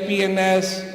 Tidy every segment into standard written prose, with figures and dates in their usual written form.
PNS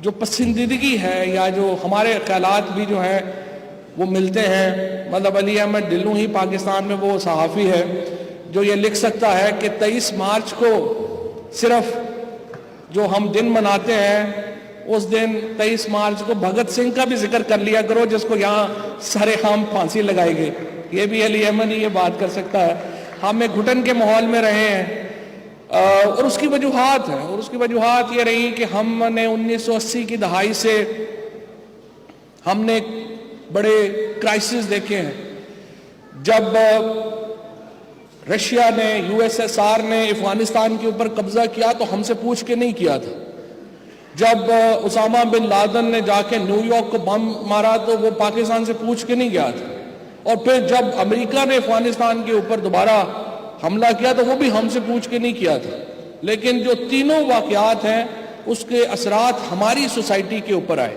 جو پسندیدگی ہے یا جو ہمارے خیالات بھی جو ہیں وہ ملتے ہیں. مطلب علی احمد ڈھلو ہی پاکستان میں وہ صحافی ہے جو یہ لکھ سکتا ہے کہ 23 مارچ کو صرف جو ہم دن مناتے ہیں اس دن 23 مارچ کو بھگت سنگھ کا بھی ذکر کر لیا کرو جس کو یہاں سرے خام پھانسی لگائی گئی. یہ بھی علی احمد ہی یہ بات کر سکتا ہے. ہم ایک گھٹن کے ماحول میں رہے ہیں اور اس کی وجوہات ہیں, اور اس کی وجوہات یہ رہی کہ ہم نے 1980 کی دہائی سے ہم نے بڑے کرائسس دیکھے ہیں. جب رشیا نے USSR نے افغانستان کے اوپر قبضہ کیا تو ہم سے پوچھ کے نہیں کیا تھا. جب اسامہ بن لادن نے جا کے نیو یارک کو بم مارا تو وہ پاکستان سے پوچھ کے نہیں گیا تھا. اور پھر جب امریکہ نے افغانستان کے اوپر دوبارہ حملہ کیا تو وہ بھی ہم سے پوچھ کے نہیں کیا تھا. لیکن جو تینوں واقعات ہیں اس کے اثرات ہماری سوسائٹی کے اوپر آئے.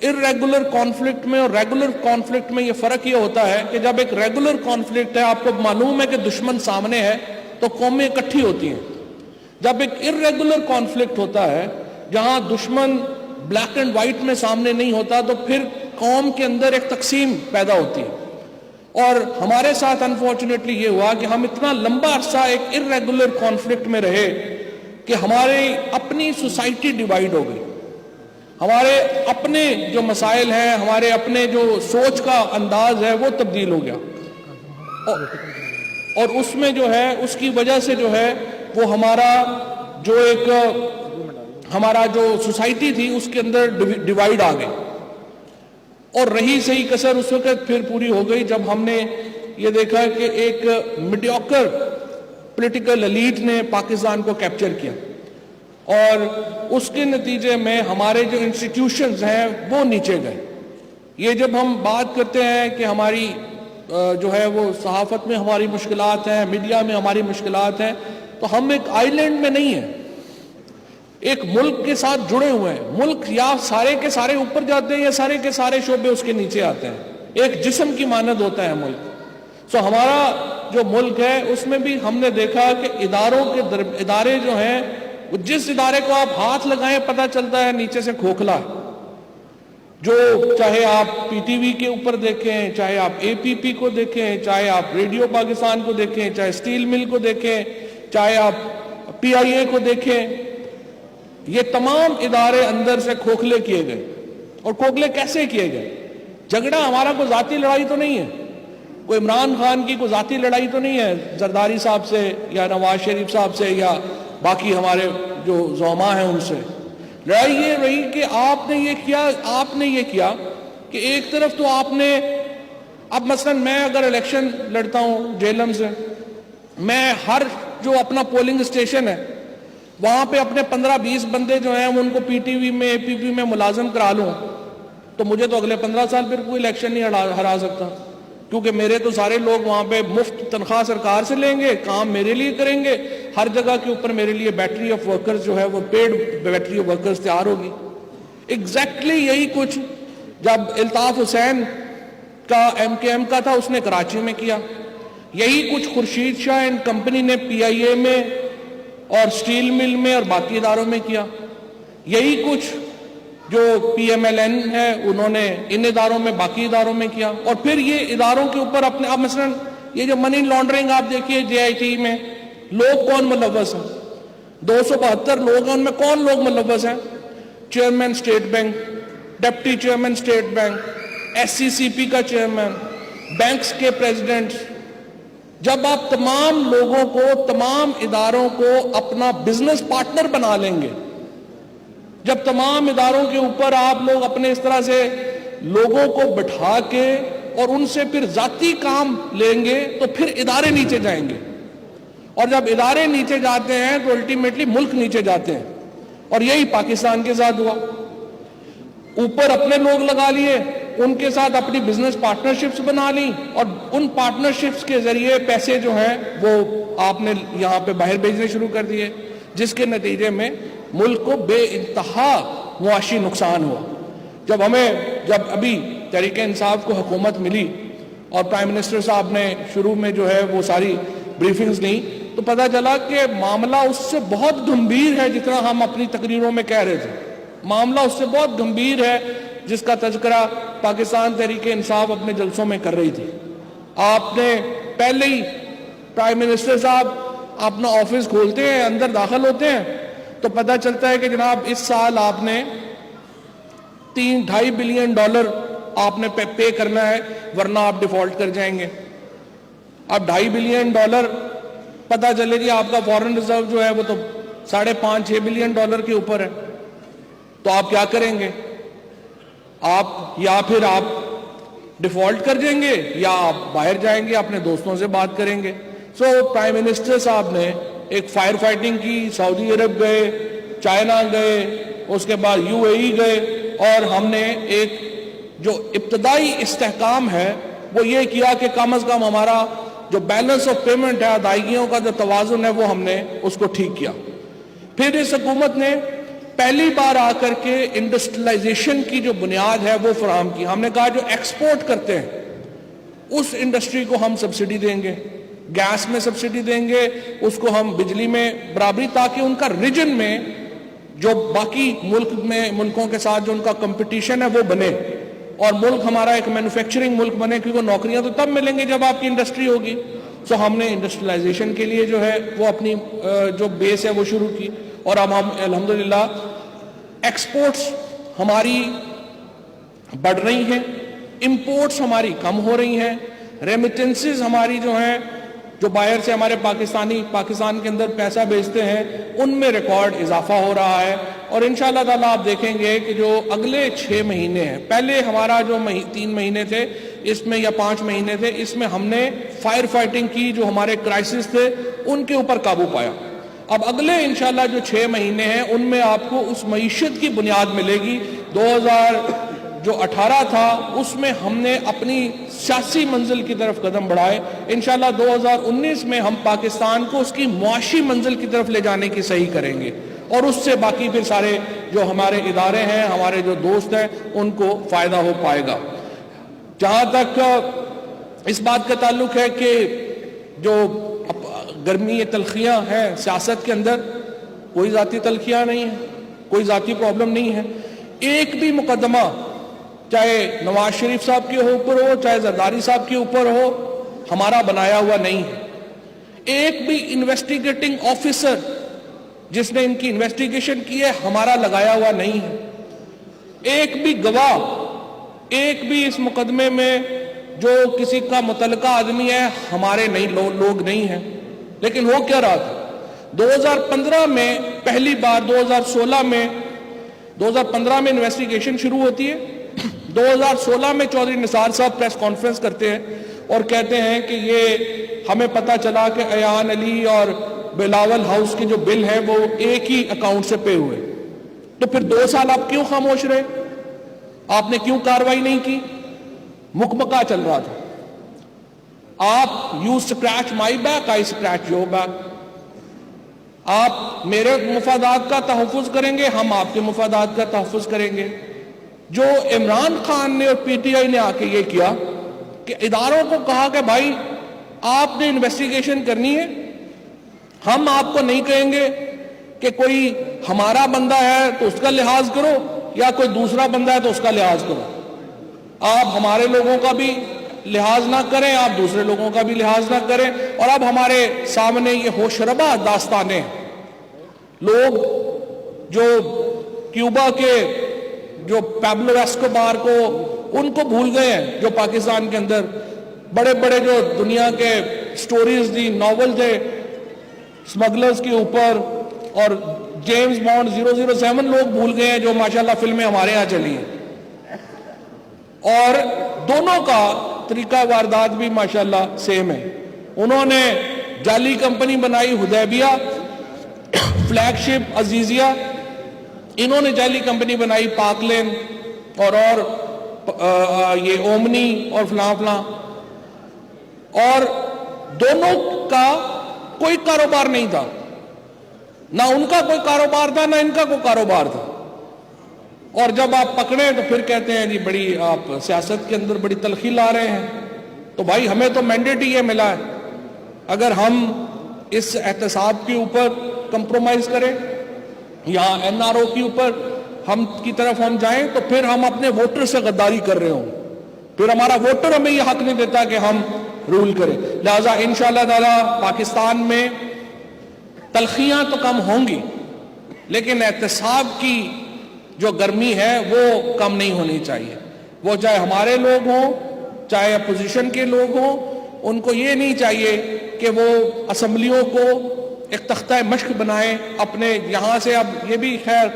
ارریگولر کانفلکٹ میں اور ریگولر کانفلکٹ میں یہ فرق یہ ہوتا ہے کہ جب ایک ریگولر کانفلکٹ ہے, آپ کو معلوم ہے کہ دشمن سامنے ہے تو قومیں اکٹھی ہوتی ہیں. جب ایک ارریگولر کانفلکٹ ہوتا ہے جہاں دشمن بلیک اینڈ وائٹ میں سامنے نہیں ہوتا تو پھر قوم کے اندر ایک تقسیم پیدا ہوتی ہے. اور ہمارے ساتھ انفارچونیٹلی یہ ہوا کہ ہم اتنا لمبا عرصہ ایک ارریگولر کانفلکٹ میں رہے کہ ہماری اپنی سوسائٹی ڈیوائیڈ ہو گئی. ہمارے اپنے جو مسائل ہیں, ہمارے اپنے جو سوچ کا انداز ہے وہ تبدیل ہو گیا. اور اس میں جو ہے اس کی وجہ سے جو ہے وہ ہمارا جو سوسائٹی تھی اس کے اندر ڈیوائیڈ آ گئی. اور رہی صحیح کسر اس وقت پھر پوری ہو گئی جب ہم نے یہ دیکھا کہ ایک میڈیوکر پولیٹیکل ایلیٹ نے پاکستان کو کیپچر کیا, اور اس کے نتیجے میں ہمارے جو انسٹیٹیوشنز ہیں وہ نیچے گئے. یہ جب ہم بات کرتے ہیں کہ ہماری جو ہے وہ صحافت میں ہماری مشکلات ہیں, میڈیا میں ہماری مشکلات ہیں, تو ہم ایک آئی لینڈ میں نہیں ہیں, ایک ملک کے ساتھ جڑے ہوئے ہیں. ملک یا سارے کے سارے اوپر جاتے ہیں یا سارے کے سارے شعبے اس کے نیچے آتے ہیں. ایک جسم کی مانند ہوتا ہے ملک. ہمارا جو ملک ہے اس میں بھی ہم نے دیکھا کہ ادارے جو ہیں جس ادارے کو آپ ہاتھ لگائیں پتہ چلتا ہے نیچے سے کھوکھلا ہے. جو چاہے آپ PTV کے اوپر دیکھیں, چاہے آپ APP کو دیکھیں, چاہے آپ ریڈیو پاکستان کو دیکھیں, چاہے اسٹیل مل کو دیکھیں, چاہے آپ PIA کو دیکھیں, یہ تمام ادارے اندر سے کھوکھلے کیے گئے. اور کھوکھلے کیسے کیے گئے؟ جھگڑا ہمارا کوئی ذاتی لڑائی تو نہیں ہے, کوئی عمران خان کی کوئی ذاتی لڑائی تو نہیں ہے زرداری صاحب سے یا نواز شریف صاحب سے یا باقی ہمارے جو زعماء ہیں ان سے. لڑائی یہ رہی کہ آپ نے یہ کیا کہ ایک طرف تو آپ نے, اب مثلا میں اگر الیکشن لڑتا ہوں جہلم سے, میں ہر جو اپنا پولنگ اسٹیشن ہے وہاں پہ اپنے 15-20 بندے جو ہیں ان کو PTV میں APP میں ملازم کرا لوں تو مجھے تو اگلے 15 سال پھر کوئی الیکشن نہیں ہرا سکتا, کیونکہ میرے تو سارے لوگ وہاں پہ مفت تنخواہ سرکار سے لیں گے, کام میرے لیے کریں گے, ہر جگہ کے اوپر میرے لیے بیٹری آف ورکرز جو ہے وہ پیڈ بیٹری آف ورکرز تیار ہوگی. ایگزیکٹلی یہی کچھ جب الطاف حسین کا MKM کا تھا اس نے کراچی میں کیا, یہی کچھ خورشید شاہ اینڈ کمپنی نے PIA میں اور اسٹیل مل میں اور باقی اداروں میں کیا, یہی کچھ جو PMLN ہے انہوں نے ان اداروں میں باقی اداروں میں کیا. اور پھر یہ اداروں کے اوپر اپنے, اب مثلا یہ جو منی لانڈرنگ آپ دیکھیے JIT میں لوگ کون ملوث ہیں, 272 لوگ ہیں, ان میں کون لوگ ملوث ہیں؟ Chairman state bank, deputy chairman state bank, SCCP کا چیئرمین, بینکس کے پریزیڈنٹ. جب آپ تمام لوگوں کو, تمام اداروں کو اپنا بزنس پارٹنر بنا لیں گے, جب تمام اداروں کے اوپر آپ لوگ اپنے اس طرح سے لوگوں کو بٹھا کے اور ان سے پھر ذاتی کام لیں گے تو پھر ادارے نیچے جائیں گے, اور جب ادارے نیچے جاتے ہیں تو الٹیمیٹلی ملک نیچے جاتے ہیں. اور یہی پاکستان کے ساتھ ہوا. اوپر اپنے لوگ لگا لیے, ان کے ساتھ اپنی بزنس پارٹنرشپس بنا لی, اور ان پارٹنرشپس کے ذریعے پیسے جو ہیں وہ آپ نے یہاں پہ باہر بھیجنے شروع کر دیے, جس کے نتیجے میں ملک کو بے انتہا معاشی نقصان ہوا. جب ابھی تحریک انصاف کو حکومت ملی اور پرائم منسٹر صاحب نے شروع میں جو ہے وہ ساری بریفنگز لی تو پتہ چلا کہ معاملہ اس سے بہت گمبھیر ہے جتنا ہم اپنی تقریروں میں کہہ رہے تھے. معاملہ اس سے بہت گمبھیر ہے جس کا تذکرہ پاکستان تحریک انصاف اپنے جلسوں میں کر رہی تھی. آپ نے پہلے ہی پرائم منسٹر صاحب اپنا آفس کھولتے ہیں, اندر داخل ہوتے ہیں تو پتہ چلتا ہے کہ جناب اس سال آپ نے $3.5 بلین آپ نے پے کرنا ہے ورنہ آپ ڈیفالٹ کر جائیں گے. اب $2.5 بلین پتہ چلے جی آپ کا فورن ریزرو جو ہے وہ تو $5.5-6 بلین کے اوپر ہے, تو آپ کیا کریں گے؟ آپ یا پھر آپ ڈیفالٹ کر جائیں گے یا آپ باہر جائیں گے, اپنے دوستوں سے بات کریں گے. سو پرائم منسٹر صاحب نے ایک فائر فائٹنگ کی, سعودی عرب گئے, چائنا گئے, اس کے بعد UAE گئے, اور ہم نے ایک جو ابتدائی استحکام ہے وہ یہ کیا کہ کم از کم ہمارا جو بیلنس آف پیمنٹ ہے, ادائیگیوں کا جو توازن ہے, وہ ہم نے اس کو ٹھیک کیا. پھر اس حکومت نے پہلی بار آ کر کے انڈسٹریلائزیشن کی جو بنیاد ہے وہ فراہم کی. ہم نے کہا جو ایکسپورٹ کرتے ہیں اس انڈسٹری کو ہم سبسڈی دیں گے, گیس میں سبسڈی دیں گے, اس کو ہم بجلی میں برابری, تاکہ ان کا ریجن میں جو باقی ملکوں کے ساتھ جو ان کا کمپٹیشن ہے وہ بنے, اور ملک ہمارا ایک مینوفیکچرنگ ملک بنے, کیونکہ نوکریاں تو تب ملیں گے جب آپ کی انڈسٹری ہوگی. سو ہم نے انڈسٹریلائزیشن کے لیے جو ہے وہ اپنی جو بیس ہے وہ شروع کی, اور اب ہم الحمدللہ ایکسپورٹس ہماری بڑھ رہی ہیں, امپورٹس ہماری کم ہو رہی ہیں, ریمیٹنسز ہماری جو ہیں جو باہر سے ہمارے پاکستان کے اندر پیسہ بھیجتے ہیں ان میں ریکارڈ اضافہ ہو رہا ہے. اور انشاءاللہ تعالیٰ آپ دیکھیں گے کہ جو اگلے 6 مہینے ہیں, پہلے ہمارا جو 3 مہینے تھے اس میں یا 5 مہینے تھے, اس میں ہم نے فائر فائٹنگ کی, جو ہمارے کرائسس تھے ان کے اوپر قابو پایا. اب اگلے انشاءاللہ جو 6 مہینے ہیں ان میں آپ کو اس معیشت کی بنیاد ملے گی. 2018 تھا اس میں ہم نے اپنی سیاسی منزل کی طرف قدم بڑھائے. انشاءاللہ 2019 میں ہم پاکستان کو اس کی معاشی منزل کی طرف لے جانے کی صحیح کریں گے, اور اس سے باقی پھر سارے جو ہمارے ادارے ہیں, ہمارے جو دوست ہیں, ان کو فائدہ ہو پائے گا. جہاں تک اس بات کا تعلق ہے کہ جو گرمی تلخیاں ہیں سیاست کے اندر, کوئی ذاتی تلخیاں نہیں ہیں, کوئی ذاتی پرابلم نہیں ہے. ایک بھی مقدمہ چاہے نواز شریف صاحب کے اوپر ہو, چاہے زرداری صاحب کے اوپر ہو, ہمارا بنایا ہوا نہیں ہے. ایک بھی انویسٹیگیٹنگ آفیسر جس نے ان کی انویسٹیگیشن کی ہے ہمارا لگایا ہوا نہیں ہے. ایک بھی گواہ, ایک بھی اس مقدمے میں جو کسی کا متعلقہ آدمی ہے ہمارے لوگ نہیں ہیں. لیکن وہ کیا رہا تھا 2015 میں پہلی بار, 2015 میں انویسٹیگیشن شروع ہوتی ہے. 2016 میں چودھری نثار صاحب پریس کانفرنس کرتے ہیں اور کہتے ہیں کہ یہ ہمیں پتا چلا کہ ایان علی اور بلاول ہاؤس کے جو بل ہے وہ ایک ہی اکاؤنٹ سے پے ہوئے. تو پھر 2 سال آپ کیوں خاموش رہے؟ آپ نے کیوں کاروائی نہیں کی؟ مکمکہ چل رہا تھا. آپ you scratch my back, I scratch your back. آپ میرے مفادات کا تحفظ کریں گے, ہم آپ کے مفادات کا تحفظ کریں گے. جو عمران خان نے اور PTI نے آ کے یہ کیا کہ اداروں کو کہا کہ بھائی آپ نے انویسٹیگیشن کرنی ہے, ہم آپ کو نہیں کہیں گے کہ کوئی ہمارا بندہ ہے تو اس کا لحاظ کرو یا کوئی دوسرا بندہ ہے تو اس کا لحاظ کرو. آپ ہمارے لوگوں کا بھی لحاظ نہ کریں, آپ دوسرے لوگوں کا بھی لحاظ نہ کریں. اور اب ہمارے سامنے یہ ہوشربا داستانیں, لوگ جو کیوبا کے جو پیبلو ایسکوبار کو ان کو بھول گئے ہیں, جو پاکستان کے اندر بڑے بڑے جو دنیا کے سٹوریز دی, ناول تھے سمگلرز کے اوپر, اور جیمز بانڈ 007 لوگ بھول گئے ہیں جو ماشاءاللہ فلمیں ہمارے ہاں چلی ہیں. اور دونوں کا طریقہ واردات بھی ماشاءاللہ سیم ہے. انہوں نے جعلی کمپنی بنائی حدیبیہ, فلیگ شپ عزیزیہ, انہوں نے جعلی کمپنی بنائی پاک لین اور یہ اومنی اور فلاں. اور دونوں کا کوئی کاروبار نہیں تھا, نہ ان کا کوئی کاروبار تھا نہ ان کا کوئی کاروبار تھا. اور جب آپ پکڑے تو پھر کہتے ہیں جی بڑی آپ سیاست کے اندر بڑی تلخی لا رہے ہیں. تو بھائی ہمیں تو مینڈیٹ ہی یہ ملا ہے, اگر ہم اس احتساب کے اوپر کمپرومائز کریں یا NRO کے اوپر ہم کی طرف ہم جائیں تو پھر ہم اپنے ووٹر سے غداری کر رہے ہوں، پھر ہمارا ووٹر ہمیں یہ حق نہیں دیتا کہ ہم رول کریں. لہذا انشاءاللہ تعالی پاکستان میں تلخیاں تو کم ہوں گی، لیکن احتساب کی جو گرمی ہے وہ کم نہیں ہونی چاہیے. وہ چاہے ہمارے لوگ ہوں چاہے اپوزیشن کے لوگ ہوں، ان کو یہ نہیں چاہیے کہ وہ اسمبلیوں کو ایک تختہ مشق بنائیں اپنے یہاں سے. اب یہ بھی خیر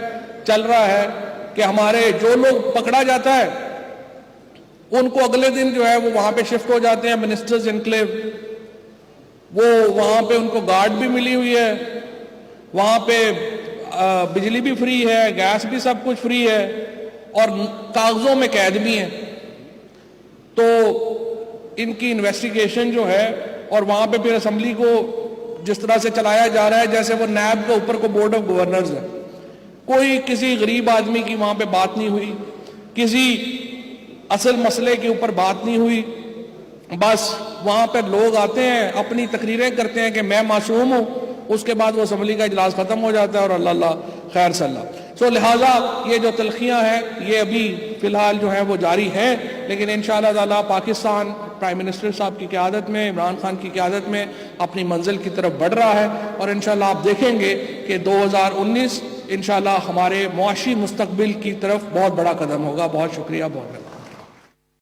چل رہا ہے کہ ہمارے جو لوگ پکڑا جاتا ہے ان کو اگلے دن جو ہے وہ وہاں پہ شفٹ ہو جاتے ہیں منسٹرز انکلیو. وہ وہاں پہ ان کو گارڈ بھی ملی ہوئی ہے، وہاں پہ بجلی بھی فری ہے، گیس بھی سب کچھ فری ہے، اور کاغذوں میں قید بھی ہیں. تو ان کی انویسٹیگیشن جو ہے، اور وہاں پہ پھر اسمبلی کو جس طرح سے چلایا جا رہا ہے جیسے وہ نیب کے اوپر کو بورڈ آف گورنرز ہے. کوئی کسی غریب آدمی کی وہاں پہ بات نہیں ہوئی، کسی اصل مسئلے کے اوپر بات نہیں ہوئی. بس وہاں پہ لوگ آتے ہیں اپنی تقریریں کرتے ہیں کہ میں معصوم ہوں، اس کے بعد وہ اسمبلی کا اجلاس ختم ہو جاتا ہے اور اللہ اللہ خیر صلی اللہ. سو لہٰذا یہ جو تلخیاں ہیں یہ ابھی فی الحال جو ہیں وہ جاری ہیں، لیکن انشاءاللہ تعالی پاکستان پرائم منسٹر صاحب کی قیادت میں، عمران خان کی قیادت میں اپنی منزل کی طرف بڑھ رہا ہے. اور انشاءاللہ آپ دیکھیں گے کہ 2019 انشاءاللہ ہمارے معاشی مستقبل کی طرف بہت بڑا قدم ہوگا. بہت شکریہ، بہت